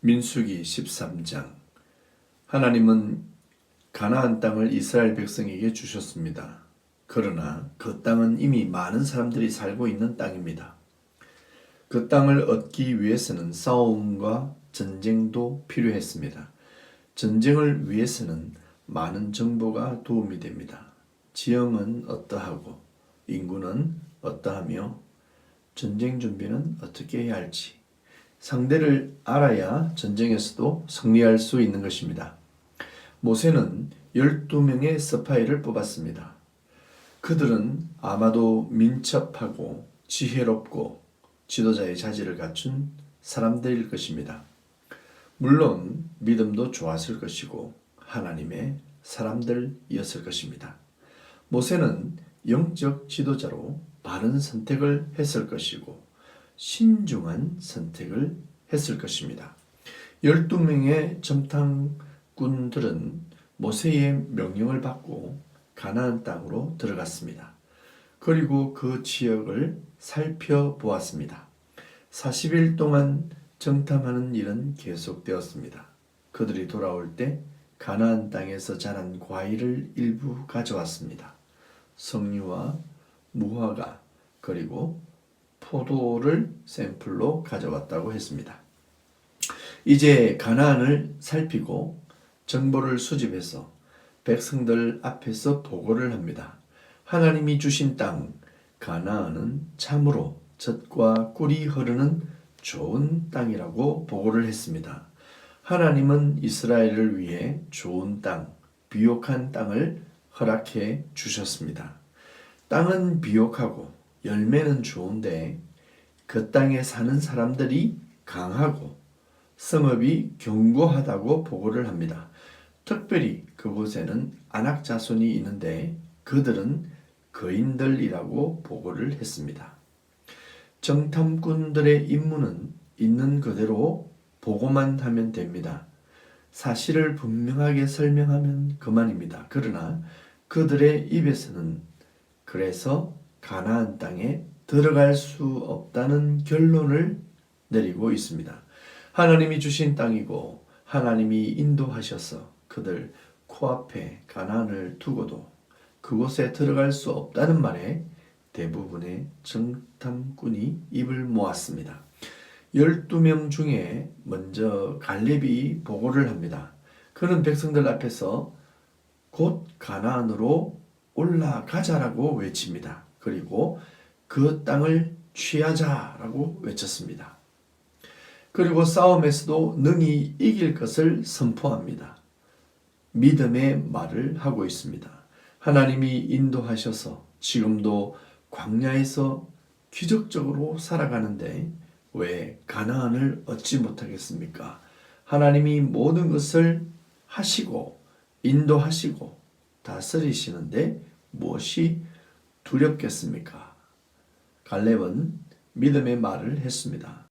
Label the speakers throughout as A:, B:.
A: 민수기 13장. 하나님은 가나안 땅을 이스라엘 백성에게 주셨습니다. 그러나 그 땅은 이미 많은 사람들이 살고 있는 땅입니다. 그 땅을 얻기 위해서는 싸움과 전쟁도 필요했습니다. 전쟁을 위해서는 많은 정보가 도움이 됩니다. 지형은 어떠하고 인구는 어떠하며 전쟁 준비는 어떻게 해야 할지 상대를 알아야 전쟁에서도 승리할 수 있는 것입니다. 모세는 12명의 스파이를 뽑았습니다. 그들은 아마도 민첩하고 지혜롭고 지도자의 자질을 갖춘 사람들일 것입니다. 물론 믿음도 좋았을 것이고 하나님의 사람들이었을 것입니다. 모세는 영적 지도자로 바른 선택을 했을 것이고 신중한 선택을 했을 것입니다. 12명의 정탐꾼들은 모세의 명령을 받고 가나안 땅으로 들어갔습니다. 그리고 그 지역을 살펴보았습니다. 40일 동안 정탐하는 일은 계속되었습니다. 그들이 돌아올 때 가나안 땅에서 자란 과일을 일부 가져왔습니다. 석류와 무화과 그리고 포도를 샘플로 가져왔다고 했습니다. 이제 가나안을 살피고 정보를 수집해서 백성들 앞에서 보고를 합니다. 하나님이 주신 땅 가나안은 참으로 젖과 꿀이 흐르는 좋은 땅이라고 보고를 했습니다. 하나님은 이스라엘을 위해 좋은 땅, 비옥한 땅을 허락해 주셨습니다. 땅은 비옥하고 열매는 좋은데 그 땅에 사는 사람들이 강하고 성읍이 견고하다고 보고를 합니다. 특별히 그곳에는 안악 자손이 있는데 그들은 거인들이라고 보고를 했습니다. 정탐꾼들의 임무는 있는 그대로 보고만 하면 됩니다. 사실을 분명하게 설명하면 그만입니다. 그러나 그들의 입에서는 그래서 가나안 땅에 들어갈 수 없다는 결론을 내리고 있습니다. 하나님이 주신 땅이고 하나님이 인도하셔서 그들 코앞에 가나안을 두고도 그곳에 들어갈 수 없다는 말에 대부분의 정탐꾼이 입을 모았습니다. 12명 중에 먼저 갈렙이 보고를 합니다. 그는 백성들 앞에서 곧 가나안으로 올라가자라고 외칩니다. 그리고 그 땅을 취하자라고 외쳤습니다. 그리고 싸움에서도 능히 이길 것을 선포합니다. 믿음의 말을 하고 있습니다. 하나님이 인도하셔서 지금도 광야에서 기적적으로 살아가는데 왜 가나안을 얻지 못하겠습니까? 하나님이 모든 것을 하시고 인도하시고 다스리시는데 무엇이 두렵겠습니까? 갈렙은 믿음의 말을 했습니다.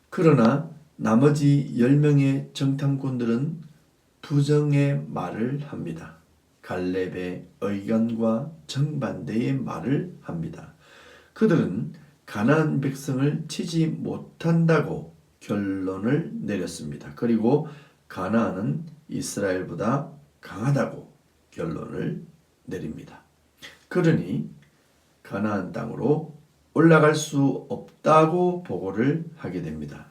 A: 그러나 나머지 10명의 정탐꾼들은 부정의 말을 합니다. 갈렙의 의견과 정반대의 말을 합니다. 그들은 가나안 백성을 치지 못한다고 결론을 내렸습니다. 그리고 가나안은 이스라엘보다 강하다고 결론을 내립니다. 그러니 가나안 땅으로 올라갈 수 없다고 보고를 하게 됩니다.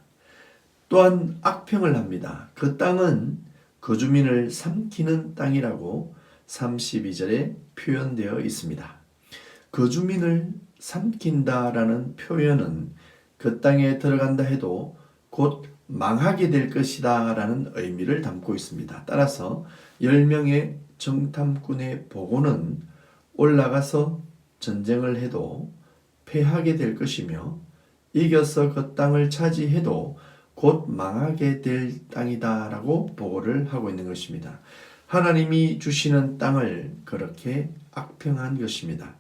A: 또한 악평을 합니다. 그 땅은 그 주민을 삼키는 땅이라고 32절에 표현되어 있습니다. 그 주민을 삼킨다라는 표현은 그 땅에 들어간다 해도 곧 망하게 될 것이다 라는 의미를 담고 있습니다. 따라서 10명의 정탐꾼의 보고는 올라가서 전쟁을 해도 패하게 될 것이며 이겨서 그 땅을 차지해도 곧 망하게 될 땅이다 라고 보고를 하고 있는 것입니다. 하나님이 주시는 땅을 그렇게 악평한 것입니다.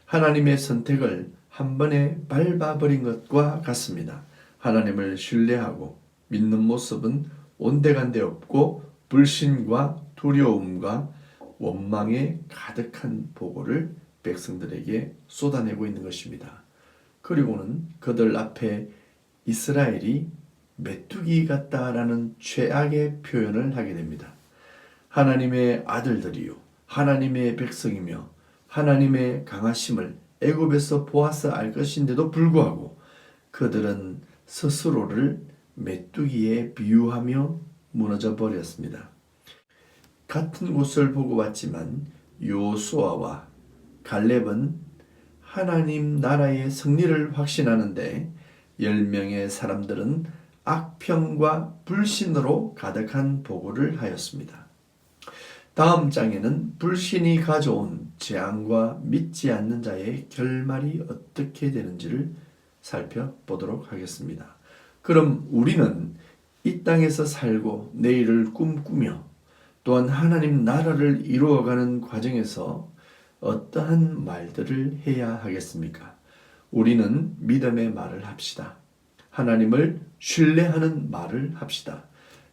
A: 하나님의 선택을 한 번에 밟아버린 것과 같습니다. 하나님을 신뢰하고 믿는 모습은 온데간데 없고 불신과 두려움과 원망에 가득한 보고를 백성들에게 쏟아내고 있는 것입니다. 그리고는 그들 앞에 이스라엘이 메뚜기 같다라는 최악의 표현을 하게 됩니다. 하나님의 아들들이요, 하나님의 백성이며 하나님의 강하심을 애굽에서 보아서 알 것인데도 불구하고 그들은 스스로를 메뚜기에 비유하며 무너져 버렸습니다. 같은 곳을 보고 왔지만 요수아와 갈렙은 하나님 나라의 승리를 확신하는데 10명의 사람들은 악평과 불신으로 가득한 보고를 하였습니다. 다음 장에는 불신이 가져온 재앙과 믿지 않는 자의 결말이 어떻게 되는지를 살펴보도록 하겠습니다. 그럼 우리는 이 땅에서 살고 내일을 꿈꾸며 또한 하나님 나라를 이루어가는 과정에서 어떠한 말들을 해야 하겠습니까? 우리는 믿음의 말을 합시다. 하나님을 신뢰하는 말을 합시다.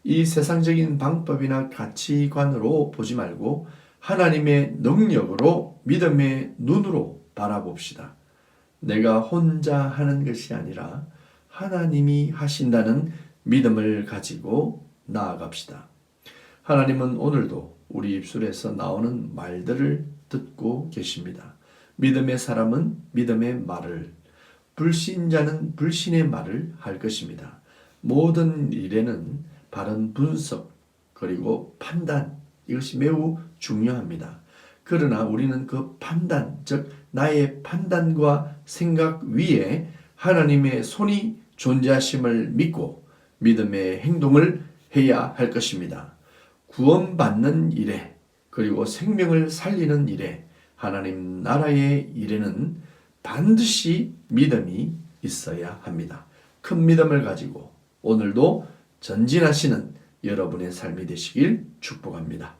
A: 이 세상적인 방법이나 가치관으로 보지 말고 하나님의 능력으로 믿음의 눈으로 바라봅시다. 내가 혼자 하는 것이 아니라 하나님이 하신다는 믿음을 가지고 나아갑시다. 하나님은 오늘도 우리 입술에서 나오는 말들을 듣고 계십니다. 믿음의 사람은 믿음의 말을, 불신자는 불신의 말을 할 것입니다. 모든 일에는 바른 분석 그리고 판단, 이것이 매우 중요합니다. 그러나 우리는 그 판단, 즉 나의 판단과 생각 위에 하나님의 손이 존재하심을 믿고 믿음의 행동을 해야 할 것입니다. 구원받는 일에 그리고 생명을 살리는 일에 하나님 나라의 일에는 반드시 믿음이 있어야 합니다. 큰 믿음을 가지고 오늘도 전진하시는 여러분의 삶이 되시길 축복합니다.